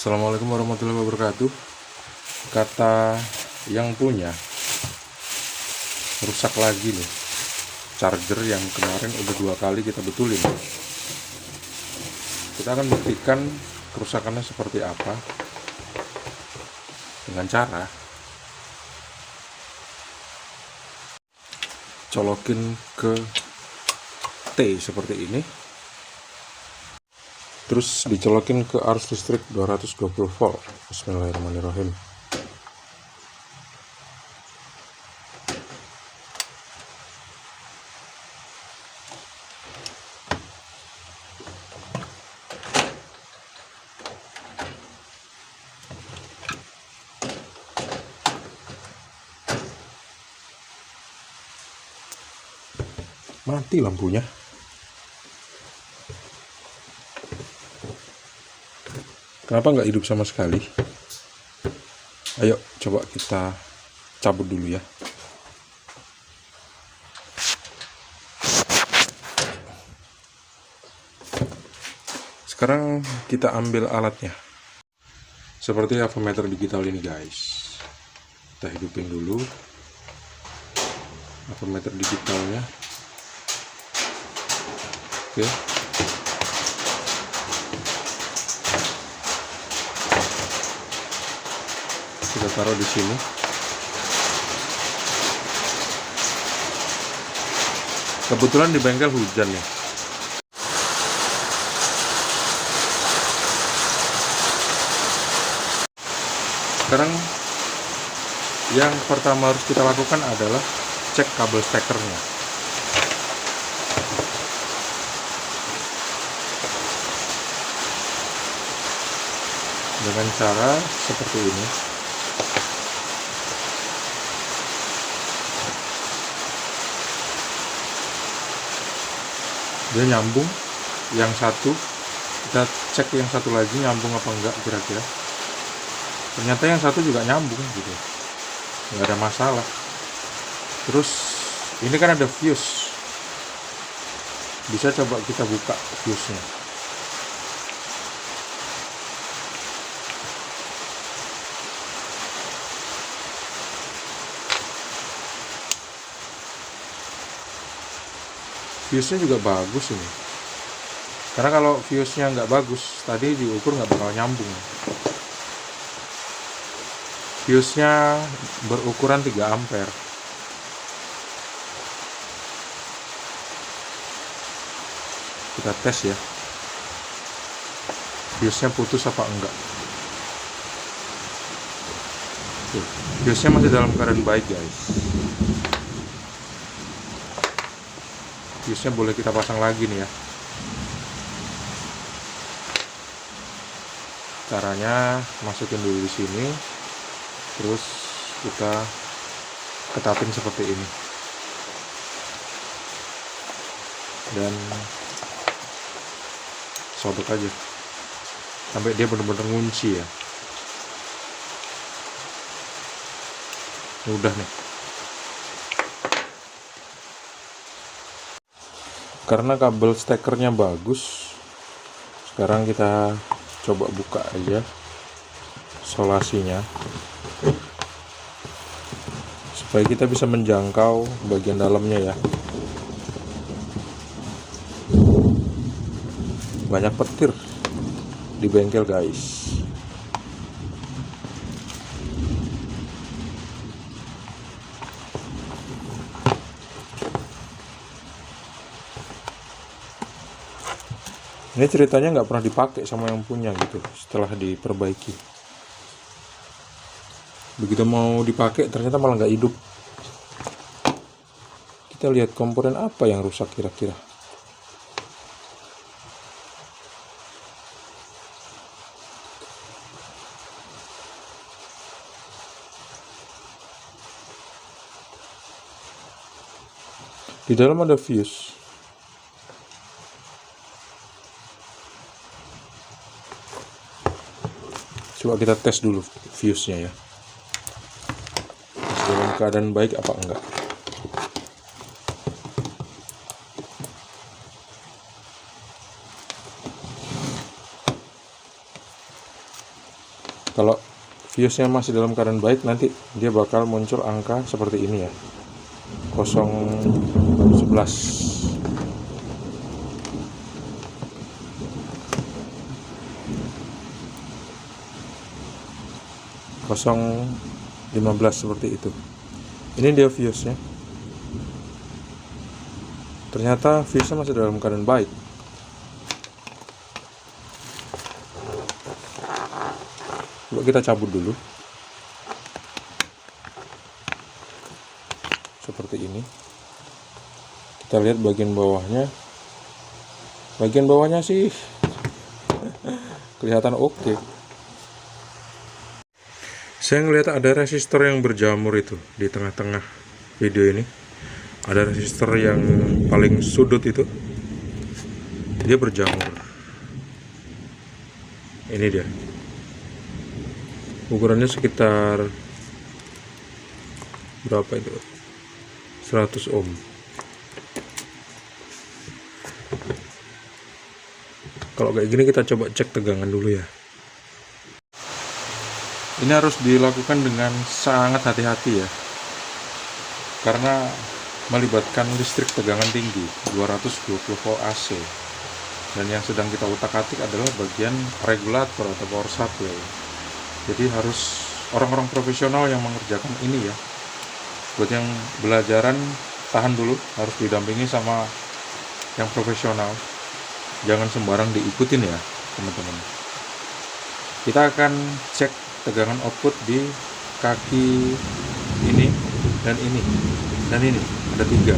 Assalamualaikum warahmatullahi wabarakatuh. Kata yang punya, rusak lagi nih charger yang kemarin udah 2 kali kita betulin. Kita akan buktikan kerusakannya seperti apa dengan cara colokin ke T seperti ini, terus dicolokin ke arus listrik 220 volt. Bismillahirrahmanirrahim. Mati lampunya. Kenapa nggak hidup sama sekali? Ayo coba kita cabut dulu ya. Sekarang kita ambil alatnya. Seperti avometer digital ini guys. Kita hidupin dulu avometer digitalnya. Oke. Kita taruh di sini. Kebetulan di bengkel hujan ya. Sekarang yang pertama harus kita lakukan adalah cek kabel stekernya. Dengan cara seperti ini. Dia nyambung, yang satu kita cek yang satu lagi nyambung apa enggak kira-kira. Ternyata yang satu juga nyambung gitu, nggak ada masalah. Terus ini kan ada fuse, bisa coba kita buka fuse-nya. Fuse-nya juga bagus ini, karena kalau fuse-nya nggak bagus, tadi diukur nggak bakal nyambung. Fuse-nya berukuran 3 ampere. Kita tes ya, fuse-nya putus apa enggak. Fuse-nya masih dalam keadaan baik guys. Fuse-nya boleh kita pasang lagi nih ya. Caranya masukin dulu di sini, terus kita ketatin seperti ini, dan sobek aja sampai dia benar-benar ngunci ya. Udah nih. Karena kabel stekernya bagus, sekarang kita coba buka aja solasinya supaya kita bisa menjangkau bagian dalamnya ya. Banyak petir di bengkel guys. Ini ceritanya nggak pernah dipakai sama yang punya gitu, setelah diperbaiki. Begitu mau dipakai ternyata malah nggak hidup. Kita lihat komponen apa yang rusak kira-kira. Di dalam ada fuse. Coba kita tes dulu fuse-nya ya, dalam keadaan baik apa enggak. Kalau fuse-nya masih dalam keadaan baik, nanti dia bakal muncul angka seperti ini ya, 011. 015 seperti itu. Ini dia fuse-nya. Ternyata fuse-nya masih dalam keadaan baik. Coba kita cabut dulu. Seperti ini. Kita lihat bagian bawahnya. Bagian bawahnya sih kelihatan oke. Saya ngelihat ada resistor yang berjamur itu di tengah-tengah video ini. Ada resistor yang paling sudut itu, dia berjamur. Ini dia. Ukurannya sekitar berapa itu? 100 ohm. Kalau kayak gini kita coba cek tegangan dulu ya. Ini harus dilakukan dengan sangat hati-hati ya, karena melibatkan listrik tegangan tinggi 220 volt AC, dan yang sedang kita utak-atik adalah bagian regulator atau power supply. Jadi harus orang-orang profesional yang mengerjakan ini ya. Buat yang belajaran, tahan dulu, harus didampingi sama yang profesional, jangan sembarang diikutin ya teman-teman. Kita akan cek tegangan output di kaki ini dan ini dan ini, ada 3.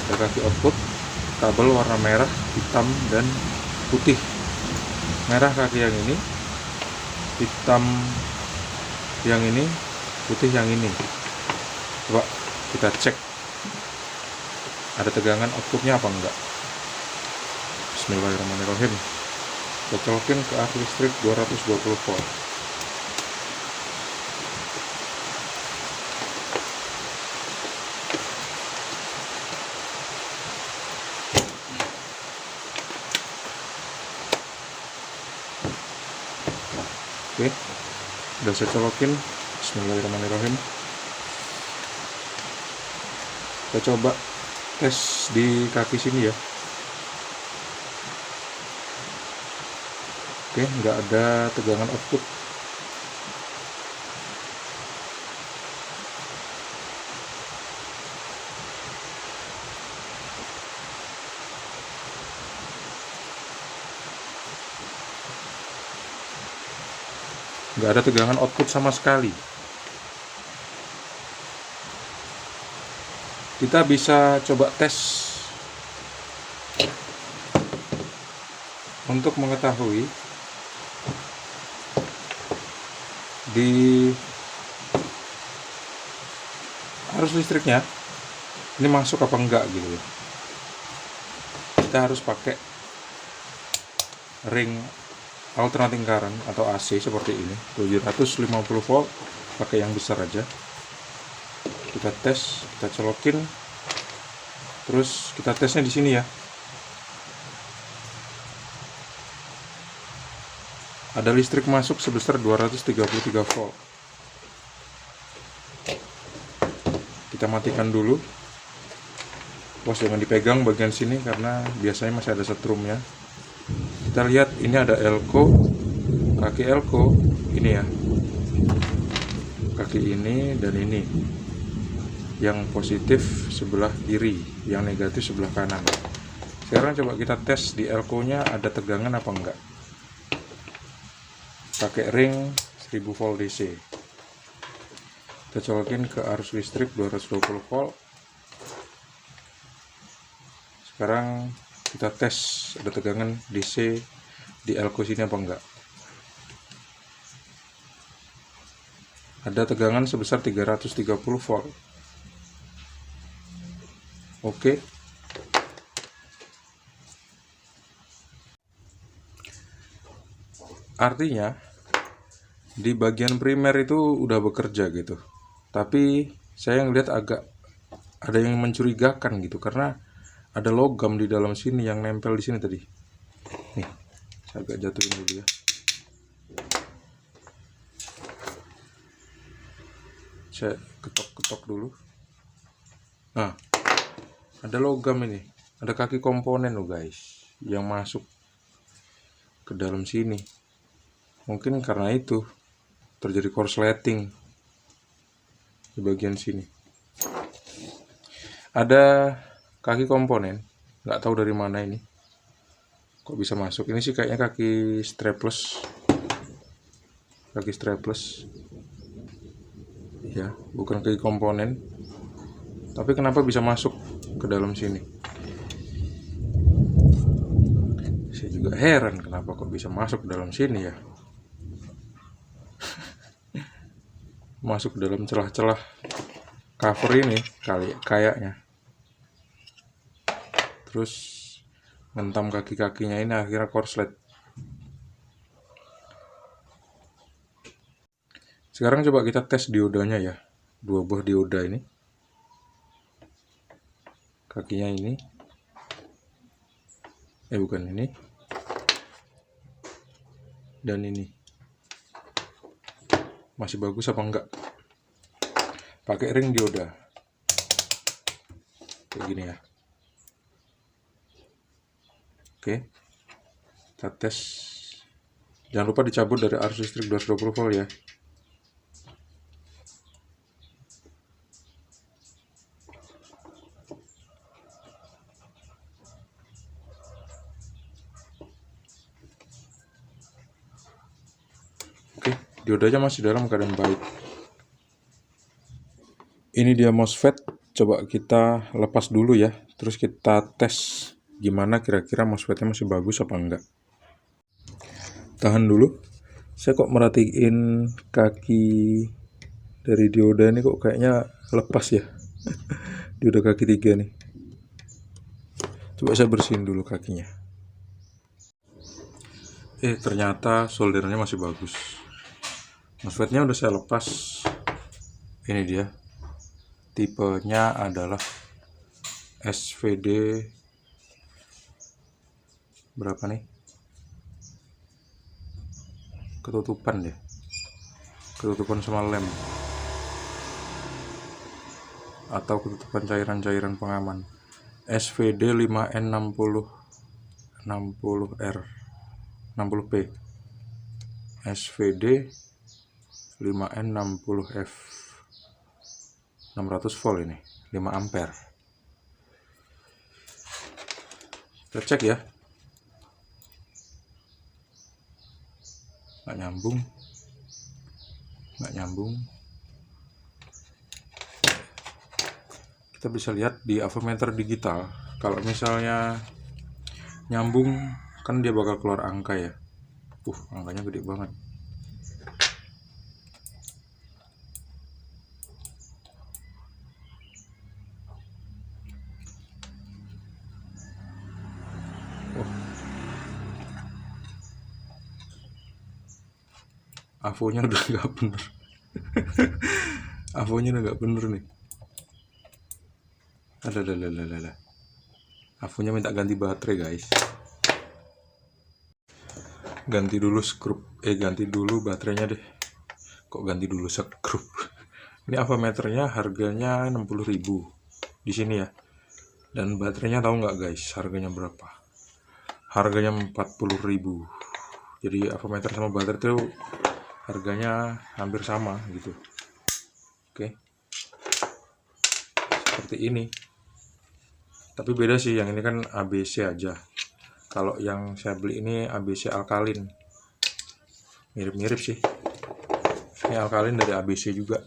Ada kaki output, kabel warna merah, hitam, dan putih. Merah kaki yang ini, hitam yang ini, putih yang ini. Coba kita cek ada tegangan outputnya apa enggak. Bismillahirrahmanirrahim. Kita colokin ke arus listrik 220 volt. Oke, udah saya colokin. Bismillahirrahmanirrahim. Kita coba tes di kaki sini ya. Oke, nggak ada tegangan output. Nggak ada tegangan output sama sekali. Kita bisa coba tes untuk mengetahui di arus listriknya ini masuk apa enggak gitu ya. Kita harus pakai ring alternating current atau AC seperti ini, 750 volt, pakai yang besar aja. Kita tes, kita colokin, terus kita tesnya di sini ya. Ada listrik masuk sebesar 233 volt. Kita matikan dulu. Bos, jangan dipegang bagian sini karena biasanya masih ada setrumnya. Kita lihat ini ada elko, kaki elko ini ya, kaki ini dan ini, yang positif sebelah kiri, yang negatif sebelah kanan. Sekarang coba kita tes di elko nya ada tegangan apa enggak. Pakai ring 1000 volt DC. Kita colokin ke arus listrik 220 volt. Sekarang kita tes ada tegangan DC di elko sini apa enggak. Ada tegangan sebesar 330 volt. Oke. Artinya di bagian primer itu udah bekerja gitu. Tapi saya ngeliat agak ada yang mencurigakan gitu, karena ada logam di dalam sini yang nempel di sini tadi. Nih, saya agak jatuhin dulu ya. Saya ketok-ketok dulu. Nah, ada logam ini, ada kaki komponen loh guys yang masuk ke dalam sini. Mungkin karena itu terjadi korsleting di bagian sini. Ada kaki komponen, nggak tahu dari mana ini, kok bisa masuk. Ini sih kayaknya kaki strapless, ya, bukan kaki komponen. Tapi kenapa bisa masuk ke dalam sini? Saya juga heran kenapa kok bisa masuk ke dalam sini ya. Masuk ke dalam celah-celah cover ini kayaknya. Terus ngentam kaki-kakinya ini akhirnya korslet. Sekarang coba kita tes diodanya ya. 2 buah dioda ini. Kakinya ini. Bukan ini. Dan ini. Masih bagus apa enggak? Pakai ring dioda. Kayak gini ya. Oke. Kita tes. Jangan lupa dicabut dari arus listrik 220 volt ya. Diodanya masih dalam keadaan baik. Ini dia MOSFET. Coba kita lepas dulu ya. Terus kita tes gimana kira-kira MOSFET-nya masih bagus apa enggak. Tahan dulu. Saya kok merhatiin kaki dari dioda ini kok kayaknya lepas ya. Dioda kaki 3 nih. Coba saya bersihin dulu kakinya. Ternyata soldernya masih bagus. MOSFET-nya udah saya lepas. Ini dia. Tipenya adalah SVD berapa nih? Ketutupan ya. Ketutupan sama lem. Atau ketutupan cairan-cairan pengaman. SVD 5N60 60R 60P. SVD 5N60F 600 volt ini, 5 ampere. Kita cek ya. Nggak nyambung. Kita bisa lihat di avometer digital, kalau misalnya nyambung kan dia bakal keluar angka ya. Angkanya gede banget. Avonya udah nggak bener. Avonya udah nggak bener nih. Ada. Avonya minta ganti baterai guys. Ganti dulu ganti dulu baterainya deh. Kok ganti dulu skrup? Ini avometernya harganya 60.000 di sini ya. Dan baterainya tahu nggak guys harganya berapa? Harganya 40.000. Jadi avometer sama baterai itu harganya hampir sama gitu. Oke. Seperti ini. Tapi beda sih, yang ini kan ABC aja. Kalau yang saya beli ini ABC alkalin. Mirip-mirip sih. Ini alkalin dari ABC juga.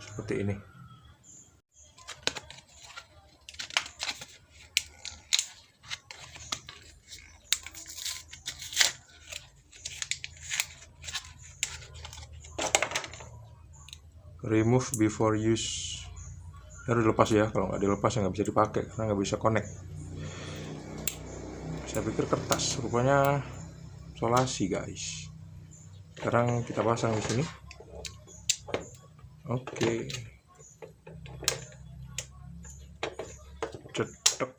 Seperti ini. Remove before use. Harus dilepas ya, kalau nggak dilepas ya nggak bisa dipakai karena nggak bisa connect. Saya pikir kertas, rupanya solasi guys. Sekarang kita pasang di sini. Oke. Cetek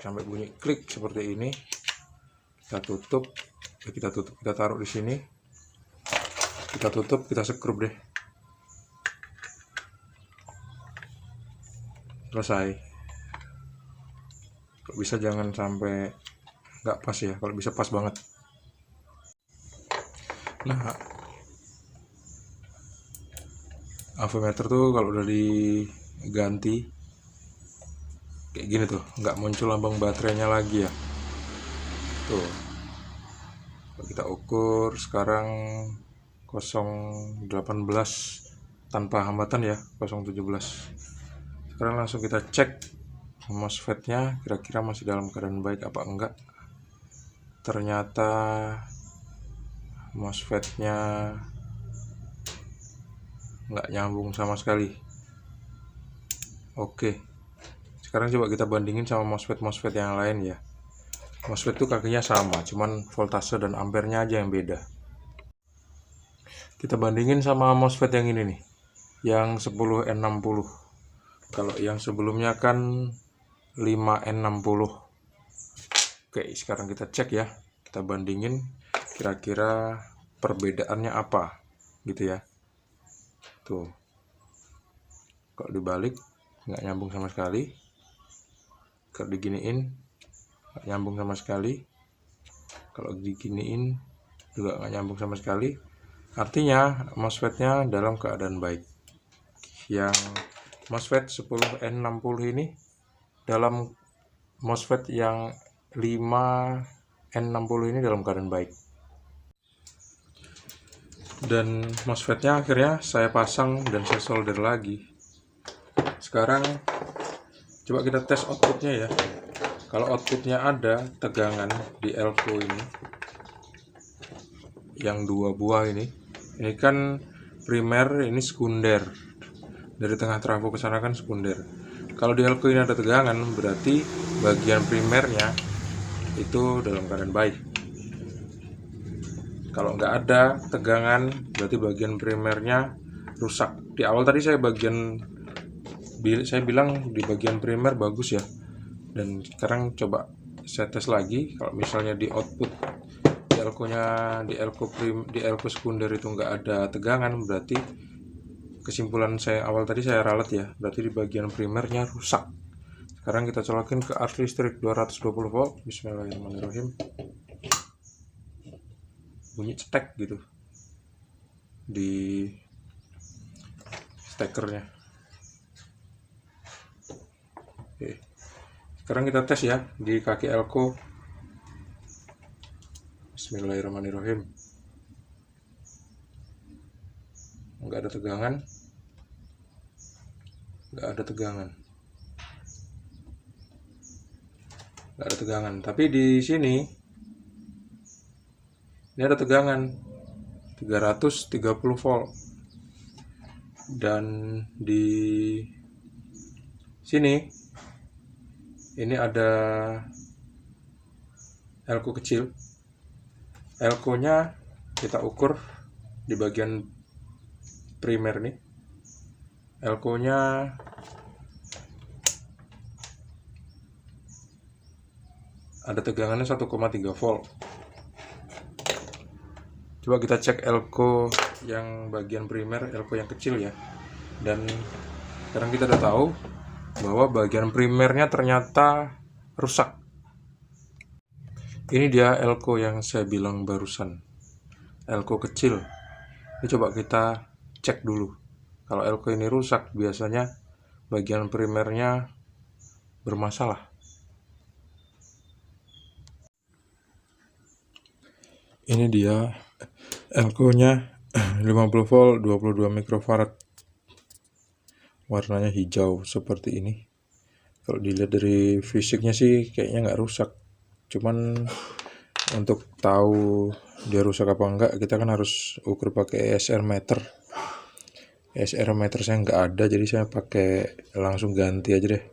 sampai bunyi klik seperti ini. Kita tutup, kita taruh di sini. Kita tutup, kita sekrup deh. selesai. Kalau bisa jangan sampai nggak pas ya, kalau bisa pas banget. Nah, avometer tuh kalau udah diganti kayak gini tuh, nggak muncul lambang baterainya lagi ya. Tuh, kalau kita ukur sekarang 018 tanpa hambatan ya, 017. Sekarang langsung kita cek MOSFET-nya kira-kira masih dalam keadaan baik apa enggak. Ternyata MOSFET-nya nggak nyambung sama sekali. Oke, sekarang coba kita bandingin sama MOSFET yang lain ya. MOSFET itu kakinya sama, cuman voltase dan ampernya aja yang beda. Kita bandingin sama MOSFET yang ini nih, yang 10N60. Kalau yang sebelumnya kan 5N60. Oke, sekarang kita cek ya, kita bandingin kira-kira perbedaannya apa gitu ya. Tuh, kalau dibalik nggak nyambung sama sekali, kalau diginiin nggak nyambung sama sekali, kalau diginiin juga nggak nyambung sama sekali. Artinya MOSFET-nya dalam keadaan baik. Yang MOSFET 10N60 ini dalam MOSFET yang 5N60 ini dalam keadaan baik. Dan MOSFET-nya akhirnya saya pasang dan saya solder lagi. Sekarang coba kita tes outputnya ya. Kalau outputnya ada tegangan di elko ini, yang 2 buah ini kan primer, ini sekunder. Dari tengah trafo ke sana kan sekunder. Kalau di elko ini ada tegangan, berarti bagian primernya itu dalam keadaan baik. Kalau nggak ada tegangan, berarti bagian primernya rusak. Di awal tadi saya bilang di bagian primer bagus ya. Dan sekarang coba saya tes lagi. Kalau misalnya di output di elko sekunder itu nggak ada tegangan, berarti kesimpulan saya awal tadi saya ralat ya, berarti di bagian primernya rusak. Sekarang kita colokin ke arus listrik 220 volt. Bismillahirrahmanirrahim. Bunyi cetek gitu di stekernya. Oke, sekarang kita tes ya di kaki elko. Bismillahirrahmanirrahim. Nggak ada tegangan, nggak ada tegangan. Tapi di sini ini ada tegangan 330 volt. Dan di sini ini ada elko kecil. Elko-nya kita ukur di bagian primer nih. Elko-nya ada tegangannya 1,3 volt. Coba kita cek elko yang bagian primer, elko yang kecil ya. Dan sekarang kita udah tahu bahwa bagian primernya ternyata rusak. Ini dia elko yang saya bilang barusan, elko kecil. Ini coba kita cek dulu. Kalau elko ini rusak, biasanya bagian primernya bermasalah. Ini dia elko-nya 50 volt 22 mikrofarad. Warnanya hijau seperti ini. Kalau dilihat dari fisiknya sih kayaknya nggak rusak. Cuman untuk tahu dia rusak apa enggak, kita kan harus ukur pakai ESR meter. ESR meter saya nggak ada, jadi saya pakai langsung ganti aja deh.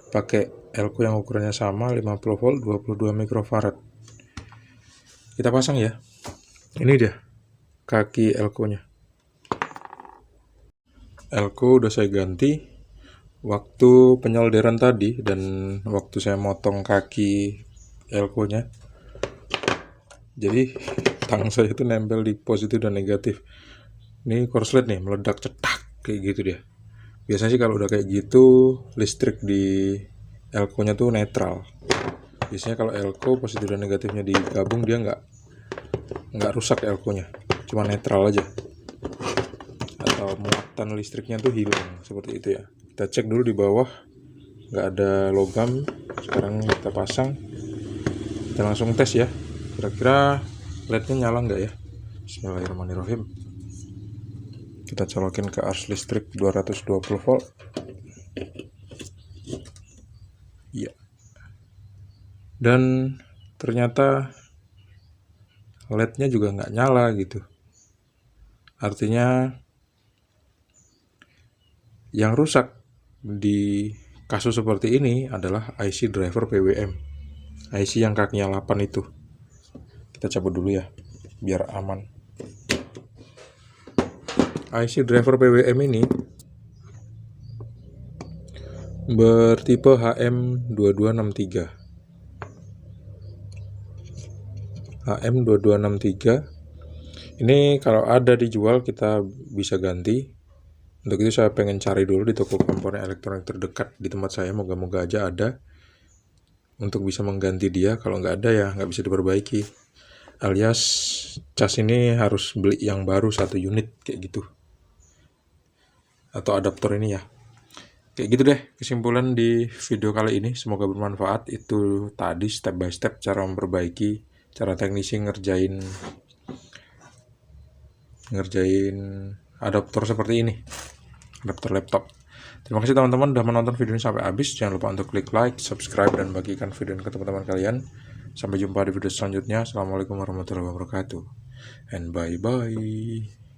Pakai elko yang ukurannya sama 50 volt 22 mikrofarad. Kita pasang ya. Ini dia kaki elko-nya. Elko udah saya ganti waktu penyolderan tadi dan waktu saya motong kaki elko-nya. Jadi tangan saya itu nempel di positif dan negatif. Ini korslet nih meledak cetak kayak gitu dia. Biasanya sih kalau udah kayak gitu listrik di elko nya tuh netral. Biasanya kalau elko positif dan negatifnya digabung dia nggak rusak elko nya, cuma netral aja, atau muatan listriknya tuh hilang seperti itu ya. Kita cek dulu di bawah, nggak ada logam. Sekarang kita pasang, kita langsung tes ya, kira-kira LED-nya nyala nggak ya. Bismillahirrahmanirrahim. Kita colokin ke arus listrik 220 volt. Iya. Dan ternyata LED-nya juga nggak nyala gitu. Artinya yang rusak di kasus seperti ini adalah IC driver PWM. IC yang kakinya 8 itu. Kita cabut dulu ya, biar aman. IC driver PWM ini bertipe HM2263. HM2263 ini kalau ada dijual kita bisa ganti. Untuk itu saya pengen cari dulu di toko komponen elektronik terdekat di tempat saya, moga-moga aja ada untuk bisa mengganti dia. Kalau nggak ada ya nggak bisa diperbaiki, alias cas ini harus beli yang baru 1 unit kayak gitu, atau adaptor ini ya. Kayak gitu deh kesimpulan di video kali ini, semoga bermanfaat. Itu tadi step by step cara memperbaiki, cara teknisi ngerjain adaptor seperti ini, adaptor laptop. Terima kasih teman-teman sudah menonton video ini sampai habis. Jangan lupa untuk klik like, subscribe, dan bagikan video ini ke teman-teman kalian. Sampai jumpa di video selanjutnya. Assalamualaikum warahmatullahi wabarakatuh, and bye bye.